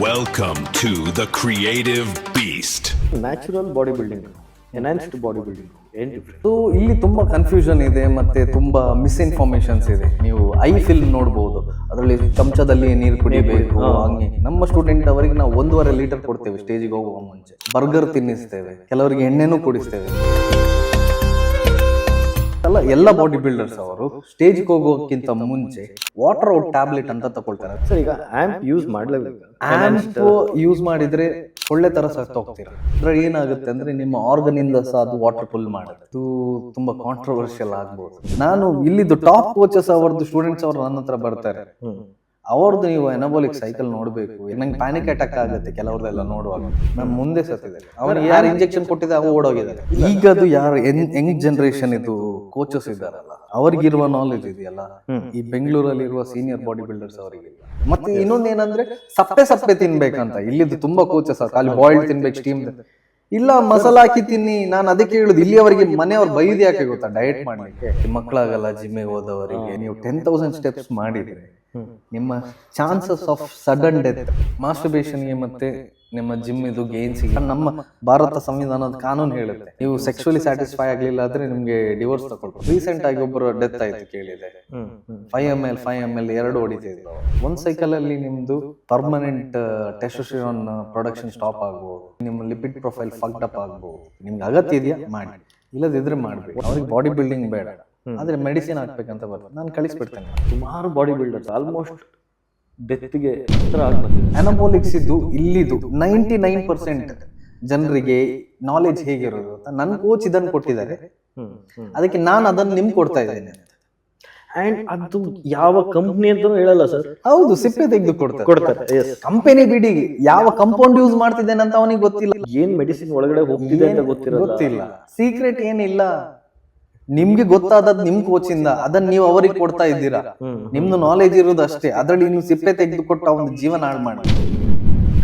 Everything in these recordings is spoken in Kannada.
Welcome to the Creative Beast. Natural body building, enhanced body building ಏನು ಡಿಫ್ರೆಂಟ್? ಸೊ ಇಲ್ಲಿ ತುಂಬಾ ಕನ್ಫ್ಯೂಷನ್ ಇದೆ ಮತ್ತೆ ತುಂಬಾ ಮಿಸ್ಇನ್ಫಾರ್ಮೇಶನ್ಸ್ ಇದೆ. ನೀವು ಐ ಫಿಲ್ಮ್ ನೋಡ್ಬೋದು, ಅದರಲ್ಲಿ ಚಮಚದಲ್ಲಿ ನೀರು ಕುಡಿಬೇಕು ಹಂಗೆ. ನಮ್ಮ ಸ್ಟೂಡೆಂಟ್ ಅವರಿಗೆ ನಾವು 1.5 ಲೀಟರ್ ಕೊಡ್ತೇವೆ ಸ್ಟೇಜಿಗೆ ಹೋಗುವ ಮುಂಚೆ. ಬರ್ಗರ್ ತಿನ್ನಿಸ್ತೇವೆ, ಕೆಲವರಿಗೆ ಎಣ್ಣೆನೂ ಕುಡಿಸ್ತೇವೆ. ಎಲ್ಲ ಬಾಡಿ ಬಿಲ್ಡರ್ಸ್ ಅವರು ಸ್ಟೇಜ್ಗೆ ಹೋಗೋಕ್ಕಿಂತ ಮುಂಚೆ ವಾಟರ್ ಔಟ್ ಟ್ಯಾಬ್ಲೆಟ್ ಅಂತ ತಗೊಳ್ತಾರೆ. ಸರ್, ಈಗ ಆಂಪ್ ಯೂಸ್ ಮಾಡಲೇಬೇಕು. ಆಂಪ್ ಯೂಸ್ ಮಾಡಿದ್ರೆ ಒಳ್ಳೆ ತರ ಸತ್ತೋಗ್ತೀರಾ. ಅದ್ರಲ್ಲಿ ಏನಾಗುತ್ತೆ ಅಂದ್ರೆ ನಿಮ್ಮ ಆರ್ಗನ್ ಇಂದ ಸಹ ಅದು ವಾಟರ್ ಫುಲ್ ಮಾಡುತ್ತೆ. ಅದು ತುಂಬಾ ಕಾಂಟ್ರವರ್ಷಿಯಲ್ ಆಗ್ಬೋದು. ನಾನು ಇಲ್ಲಿದ್ದು ಟಾಪ್ ಕೋಚಸ್ ಅವರದ್ದು ಸ್ಟೂಡೆಂಟ್ಸ್ ಅವರು ನನ್ನ ಹತ್ರ ಬರ್ತಾರೆ. ಅವ್ರದ್ದು ನೀವು ಎನಬೋಲಿಕ್ ಸೈಕಲ್ ನೋಡ್ಬೇಕು. ನಂಗೆ ಪ್ಯಾನಿಕ್ ಅಟ್ಯಾಕ್ ಆಗುತ್ತೆ ಕೆಲವ್ರದೆಲ್ಲ ನೋಡುವಾಗ. ನಾನು ಮುಂದೆ ಸತ್ತಿದೆ. ಅವ್ರು ಯಾರು ಇಂಜೆಕ್ಷನ್ ಕೊಟ್ಟಿದೆ ಅವು ಓಡೋಗಿದ್ದಾರೆ. ಈಗ ಅದು ಯಾರು ಯಂಗ್ ಜನರೇಷನ್ ಇದು ಕೋಚಸ್ ಇದ್ದಾರಲ್ಲ, ಅವ್ರಿಗಿರುವ ನಾಲೆಜ್ ಇದೆಯಲ್ಲ, ಈ ಬೆಂಗಳೂರಲ್ಲಿ ಇರುವ ಸೀನಿಯರ್ ಬಾಡಿ ಬಿಲ್ಡರ್ಸ್ ಅವರಿಗೆ. ಮತ್ತೆ ಇನ್ನೊಂದೇನಂದ್ರೆ ಸಪ್ಪೆ ತಿನ್ಬೇಕಂತ ಇಲ್ಲಿದ್ದು ತುಂಬಾ ಕೋಚಸ್ ಖಾಲಿ ಬಾಯ್ಲ್ಡ್ ತಿನ್ಬೇಕು, ಸ್ಟೀಮ್ ಇಲ್ಲ ಮಸಾಲ ಹಾಕಿ ತಿನ್ನಿ. ನಾನು ಅದಕ್ಕೆ ಹೇಳುದು, ಇಲ್ಲಿಯವರೆಗೆ ಮನೆಯವ್ರು ಬೈದು ಯಾಕೆ ಗೊತ್ತಾ, ಡಯಟ್ ಮಾಡ್ಲಿಕ್ಕೆ. ಮಕ್ಕಳಾಗಲ್ಲ ಜಿಮ್ಮಿಗೆ ಹೋದವರಿಗೆ ನೀವು 10,000 ಸ್ಟೆಪ್ಸ್ ಮಾಡಿದ್ರೆ ನಿಮ್ಮ ಚಾನ್ಸಸ್ ಆಫ್ ಸಡನ್ ಡೆತ್ ಮಾಸ್ಟರ್ಬೇಷನ್ಗೆ ಮತ್ತೆ ನಿಮ್ಮ ಜಿಮ್ ಇದು ಗೇನ್ಸ್ಗೆ ನಮ್ಮ ಭಾರತ ಸಂವಿಧಾನದ ಕಾನೂನು ಹೇಳುತ್ತೆ, ನೀವು ಸೆಕ್ಸುವಲಿ ಸ್ಯಾಟಿಸ್ಫೈ ಆಗ್ಲಿಲ್ಲ ಆದ್ರೆ ನಿಮ್ಗೆ ಡಿವೋರ್ಸ್ ತಗೊಳ್ಬೋದು. ರೀಸೆಂಟ್ ಆಗಿ ಒಬ್ಬರು ಡೆತ್ ಆಯ್ತು ಕೇಳಿದೆ. 5 ml 2 ಹೊಡಿತಿದ್ರು. ಒಂದ್ ಸೈಕಲ್ ಅಲ್ಲಿ ನಿಮ್ದು ಪರ್ಮನೆಂಟ್ ಟೆಸ್ಟೋಸ್ಟೆರಾನ್ ಪ್ರೊಡಕ್ಷನ್ ಸ್ಟಾಪ್ ಆಗ್ಬೋದು, ನಿಮ್ಮ ಲಿಪಿಡ್ ಪ್ರೊಫೈಲ್ ಫಕ್ಡ್ ಅಪ್ ಆಗ್ಬೋದು. ನಿಮ್ಗೆ ಅಗತ್ಯ ಇದೆಯಾ ಮಾಡಿ, ಇಲ್ಲದಿದ್ರೆ ಮಾಡ್ಬೇಕು. ಅವ್ರಿಗೆ ಬಾಡಿ ಬಿಲ್ಡಿಂಗ್ ಬೇಡ, ಆದ್ರೆ ಮೆಡಿಸಿನ್ ಹಾಕ್ಬೇಕಂತ ಬರ್ತದೆ, ನಾನು ಕಳಿಸ್ಬಿಡ್ತೇನೆ. ಸುಮಾರು ಬಾಡಿ ಬಿಲ್ಡರ್ಸ್ ಆಲ್ಮೋಸ್ಟ್ ಡೆತ್ಗೆ ಹತ್ರ ಆಗ್ಬಂದಿದೆ. ಅನಬೋಲಿಕ್ಸ್ ಇದ್ದು ಇಲ್ಲಿದು 99% ಜನರಿಗೆ ನಾಲೆಜ್ ಹೇಗಿರೋದು ಅಂತ ನನ್ನ ಕೋಚ್ ಇದನ್ನು ಕೊಟ್ಟಿದ್ದಾರೆ. ಅದಕ್ಕೆ ನಾನು ಅದನ್ನು ನಿಮ್ಗೆ ಕೊಡ್ತಾ ಇದ್ದೇನೆ. ಅಂಡ್ ಅದು ಯಾವ ಕಂಪ್ನಿ ಅಂತ ಹೇಳಲ್ಲ ಸರ್. ಹೌದು, ಸಿಪ್ಪೆ ತೆಗೆದು ಕೊಡ್ತಾರೆ. ಕಂಪನಿ ಬಿಡಿ, ಯಾವ ಕಂಪೌಂಡ್ ಯೂಸ್ ಮಾಡ್ತಿದ್ದೇನೆ ಅಂತ ಅವನಿಗೆ ಗೊತ್ತಿಲ್ಲ. ಏನ್ ಮೆಡಿಸಿನ್ ಒಳಗಡೆ ಹೋಗ್ತಿದೆ ಅಂತ ಗೊತ್ತಿಲ್ಲ. ಸೀಕ್ರೆಟ್ ಏನಿಲ್ಲ, ನಿಮ್ಗೆ ಗೊತ್ತಾದದ್ ನಿಮ್ ಕೋಚಿಂದ, ಅದನ್ನ ನೀವು ಅವರಿಗೆ ಕೊಡ್ತಾ ಇದ್ದೀರಾ. ನಿಮ್ದು ನಾಲೆಜ್ ಇರೋದು ಅಷ್ಟೇ. ಅದ್ರಲ್ಲಿ ನೀವು ಸಿಪ್ಪೆ ತೆಗೆದು ಕೊಟ್ಟು ಅವನ ಜೀವನ ಹಾಳು ಮಾಡಿ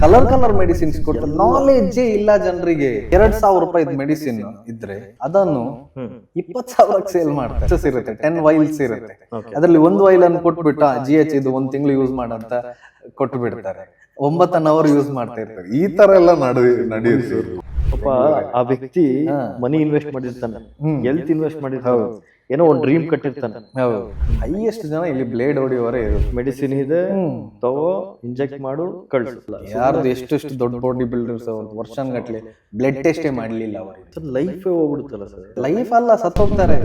ಕಲರ್ ಮೆಡಿಸಿನ್ಸ್ ಕೊಟ್ಟು ನಾಲೆಜೇ ಇಲ್ಲ ಜನರಿಗೆ. 2,000 ರೂಪಾಯಿ ಮೆಡಿಸಿನ್ ಇದ್ರೆ ಅದನ್ನು 20,000 ಸೇಲ್ ಮಾಡ್ತಾರೆ. ಇರುತ್ತೆ 10 ವೈಲ್ಸ್ ಇರುತ್ತೆ, ಅದ್ರಲ್ಲಿ 1 ವೈಲ್ ಅನ್ನು ಕೊಟ್ಬಿಟ್ಟು GH ಇದು 1 ತಿಂಗಳು ಯೂಸ್ ಮಾಡಂತ ಕೊಟ್ಟು ಬಿಡ್ತಾರೆ. 9 ಅವರ್ ಯೂಸ್ ಮಾಡ್ತಾ ಇರ್ತಾರೆ. ಈ ತರ ಎಲ್ಲ ನಡೆಯುತ್ತೆ. ಪಾಪ ಆ ವ್ಯಕ್ತಿ ಮನಿ ಇನ್ವೆಸ್ಟ್ ಮಾಡಿರ್ತಾನೆ, ಹೆಲ್ತ್ ಇನ್ವೆಸ್ಟ್ ಮಾಡಿರ್ತಾನೆ, ಏನೋ ಒಂದು ಡ್ರೀಮ್ ಕಟ್ಟಿರ್ತಾನೆ. ಹೈಯೆಸ್ಟ್ ಜನ ಇಲ್ಲಿ ಬ್ಲೇಡ್ ಹೊಡಿಯೋರೇ ಇರೋದು. ಮೆಡಿಸಿನ್ ಇದೆ, ತಗೋ ಇಂಜೆಕ್ಟ್ ಮಾಡು ಕಳ್ಸು. ಯಾರ್ದು ಎಷ್ಟು ದೊಡ್ಡ ಬಾಡಿ ಬಿಲ್ಡರ್ಸ್ ಅವ್ರದ್ದು ವರ್ಷಗಟ್ಲೆ ಬ್ಲಡ್ ಟೆಸ್ಟೇ ಮಾಡ್ಲಿಲ್ಲ ಅವರಿಗೆ. Life ಹೋಗ್ಬಿಡುತ್ತಲ್ಲ sir. ಲೈಫ್ ಅಲ್ಲ, ಸತ್ತೋಗ್ತಾರೆ.